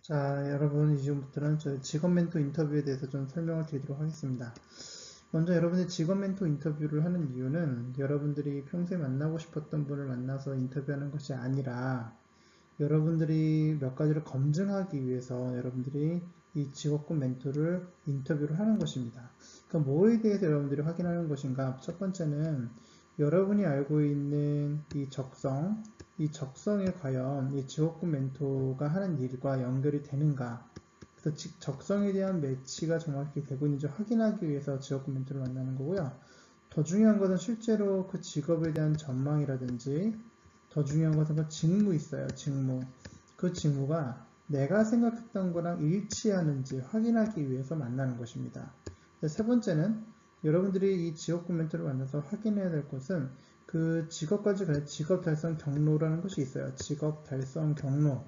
자, 여러분, 이제부터는 저희 직업 멘토 인터뷰에 대해서 좀 설명을 드리도록 하겠습니다. 먼저 여러분의 직업 멘토 인터뷰를 하는 이유는 여러분들이 평소에 만나고 싶었던 분을 만나서 인터뷰하는 것이 아니라 여러분들이 몇 가지를 검증하기 위해서 여러분들이 이 직업군 멘토를 인터뷰를 하는 것입니다. 그럼 뭐에 대해서 여러분들이 확인하는 것인가? 첫 번째는 여러분이 알고 있는 이 적성에 과연 이 직업군 멘토가 하는 일과 연결이 되는가? 그래서 적성에 대한 매치가 정확히 되고 있는지 확인하기 위해서 직업군 멘토를 만나는 거고요. 더 중요한 것은 실제로 그 직업에 대한 전망이라든지 더 중요한 것은 그 직무 있어요. 직무. 그 직무가 내가 생각했던 거랑 일치하는지 확인하기 위해서 만나는 것입니다. 세 번째는 여러분들이 이 직업군 멘토를 만나서 확인해야 될 것은 그 직업까지 가는 직업 달성 경로라는 것이 있어요. 직업 달성 경로.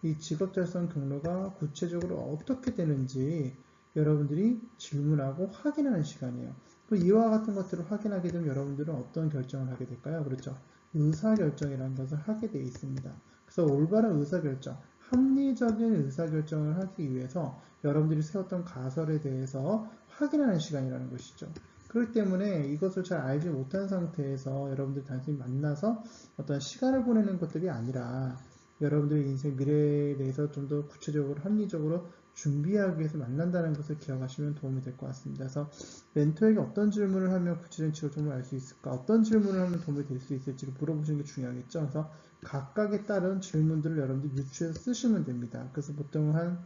이 직업 달성 경로가 구체적으로 어떻게 되는지 여러분들이 질문하고 확인하는 시간이에요. 이와 같은 것들을 확인하게 되면 여러분들은 어떤 결정을 하게 될까요? 그렇죠. 의사결정이라는 것을 하게 되어 있습니다. 그래서 올바른 의사결정, 합리적인 의사결정을 하기 위해서 여러분들이 세웠던 가설에 대해서 확인하는 시간이라는 것이죠. 그렇기 때문에 이것을 잘 알지 못한 상태에서 여러분들이 단순히 만나서 어떤 시간을 보내는 것들이 아니라 여러분들의 인생 미래에 대해서 좀 더 구체적으로 합리적으로 준비하기 위해서 만난다는 것을 기억하시면 도움이 될 것 같습니다. 그래서 멘토에게 어떤 질문을 하면 구체적인 직업정보를 알 수 있을까? 어떤 질문을 하면 도움이 될 수 있을지를 물어보시는 게 중요하겠죠. 그래서 각각에 따른 질문들을 여러분들이 유추해서 쓰시면 됩니다. 그래서 보통 한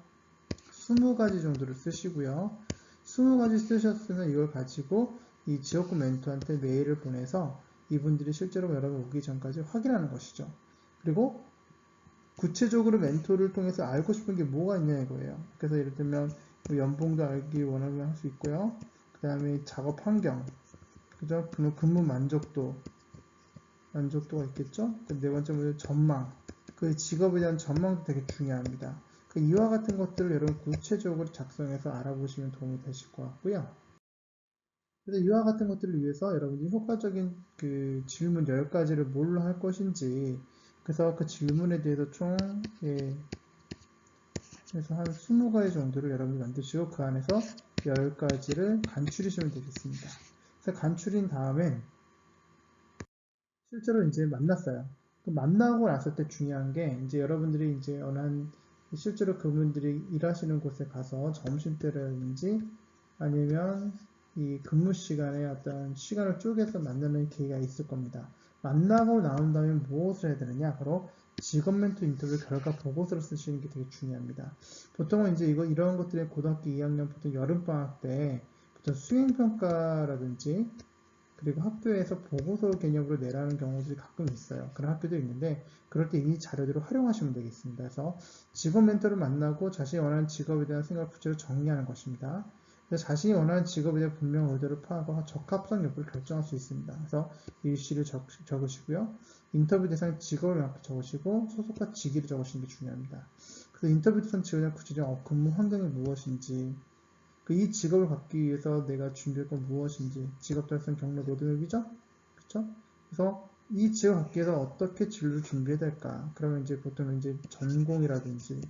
20가지 정도를 쓰시고요. 20가지 쓰셨으면 이걸 가지고 이 지역구 멘토한테 메일을 보내서 이분들이 실제로 여러분 오기 전까지 확인하는 것이죠. 그리고 구체적으로 멘토를 통해서 알고 싶은 게 뭐가 있냐 이거예요. 그래서 예를 들면 뭐 연봉도 알기 원하면 할 수 있고요. 그 다음에 작업 환경, 그죠? 근무 만족도가 있겠죠? 네 번째 문제 전망, 그 직업에 대한 전망도 되게 중요합니다. 이와 같은 것들을 여러분 구체적으로 작성해서 알아보시면 도움이 되실 것 같고요. 그래서 이와 같은 것들을 위해서 여러분들이 효과적인 그 질문 10가지를 뭘로 할 것인지, 그래서 그 질문에 대해서 총 그래서 한 20가지 정도를 여러분이 만드시고 그 안에서 10가지를 간추리시면 되겠습니다. 그래서 간추린 다음엔 실제로 이제 만났어요. 그 만나고 났을 때 중요한 게 이제 여러분들이 이제 어느 한 실제로 그분들이 일하시는 곳에 가서 점심때라든지 아니면 이 근무 시간에 어떤 시간을 쪼개서 만나는 기회가 있을 겁니다. 만나고 나온 다음에 무엇을 해야 되느냐? 바로 직업 멘토 인터뷰 결과 보고서를 쓰시는 게 되게 중요합니다. 보통은 이제 이런 것들이 고등학교 2학년 보통 여름방학 때 보통 수행평가라든지 그리고 학교에서 보고서 개념으로 내라는 경우들이 가끔 있어요. 그런 학교도 있는데 그럴 때 이 자료들을 활용하시면 되겠습니다. 그래서 직업 멘토를 만나고 자신이 원하는 직업에 대한 생각을 구체적으로 정리하는 것입니다. 그래서 자신이 원하는 직업에 대한 분명 의도를 파악하고 적합성 여부를 결정할 수 있습니다. 그래서 일시를 적으시고요. 인터뷰 대상 직업을 명확히 적으시고 소속과 직위를 적으시는 게 중요합니다. 그래서 인터뷰 대상 직업에 대한 구체적인 근무 환경이 무엇인지 이 직업을 갖기 위해서 내가 준비할 건 무엇인지 직업 달성 경로 로드맵이죠? 그쵸? 그래서 이 직업을 갖기 위해서 어떻게 진로를 준비해야 될까? 그러면 이제 보통 이제 전공이라든지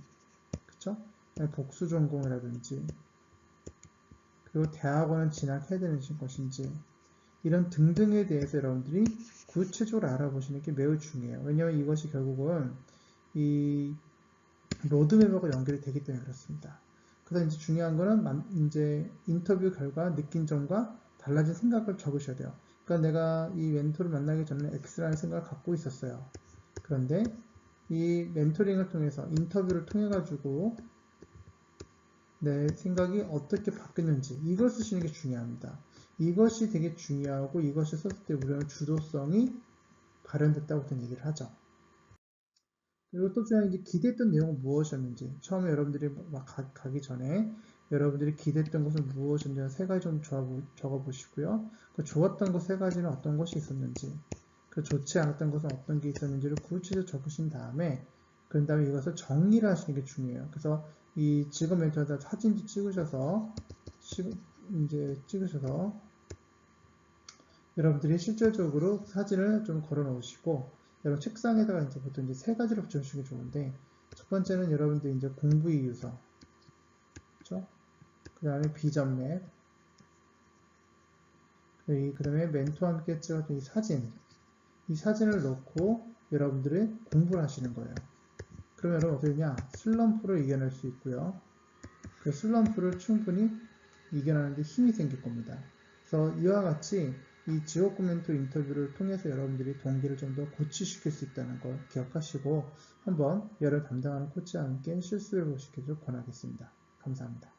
그쵸? 복수 전공이라든지 그리고 대학원은 진학해야 되는 것인지 이런 등등에 대해서 여러분들이 구체적으로 알아보시는 게 매우 중요해요. 왜냐하면 이것이 결국은 이 로드맵하고 연결이 되기 때문에 그렇습니다. 그래서 이제 중요한 거는 이제 인터뷰 결과 느낀 점과 달라진 생각을 적으셔야 돼요. 그러니까 내가 이 멘토를 만나기 전에 X라는 생각을 갖고 있었어요. 그런데 이 멘토링을 통해서 인터뷰를 통해 가지고 내 생각이 어떻게 바뀌는지 이걸 쓰시는 게 중요합니다. 이것이 되게 중요하고 이것을 썼을 때 우리는 주도성이 발현됐다고 얘기를 하죠. 그리고 또 중요한 게 기대했던 내용은 무엇이었는지 처음에 여러분들이 막 가기 전에 여러분들이 기대했던 것은 무엇인지 세 가지 좀 적어보시고요. 그 좋았던 것 세 가지는 어떤 것이 있었는지 그 좋지 않았던 것은 어떤 게 있었는지를 구체적으로 적으신 다음에 그런 다음에 이것을 정리를 하시는 게 중요해요. 그래서 이 직업 멘토에다 사진도 찍으셔서 이제 찍으셔서 여러분들이 실질적으로 사진을 좀 걸어 놓으시고 여러분 책상에다가 이제 보통 이제 세 가지를 붙여주시는 게 좋은데 첫 번째는 여러분들 이제 공부 이유서, 그렇죠? 그 다음에 비전 맵, 그 다음에 멘토와 함께 찍었던 이 사진을 넣고 여러분들이 공부를 하시는 거예요. 그러면 여러분 어떻게 되냐? 슬럼프를 이겨낼 수 있고요. 그 슬럼프를 충분히 이겨내는데 힘이 생길 겁니다. 그래서 이와 같이 이 지옥 코멘토 인터뷰를 통해서 여러분들이 동기를 좀 더 고취시킬 수 있다는 걸 기억하시고 한번 열을 담당하는 코치와 함께 실수해 보시기를 권하겠습니다. 감사합니다.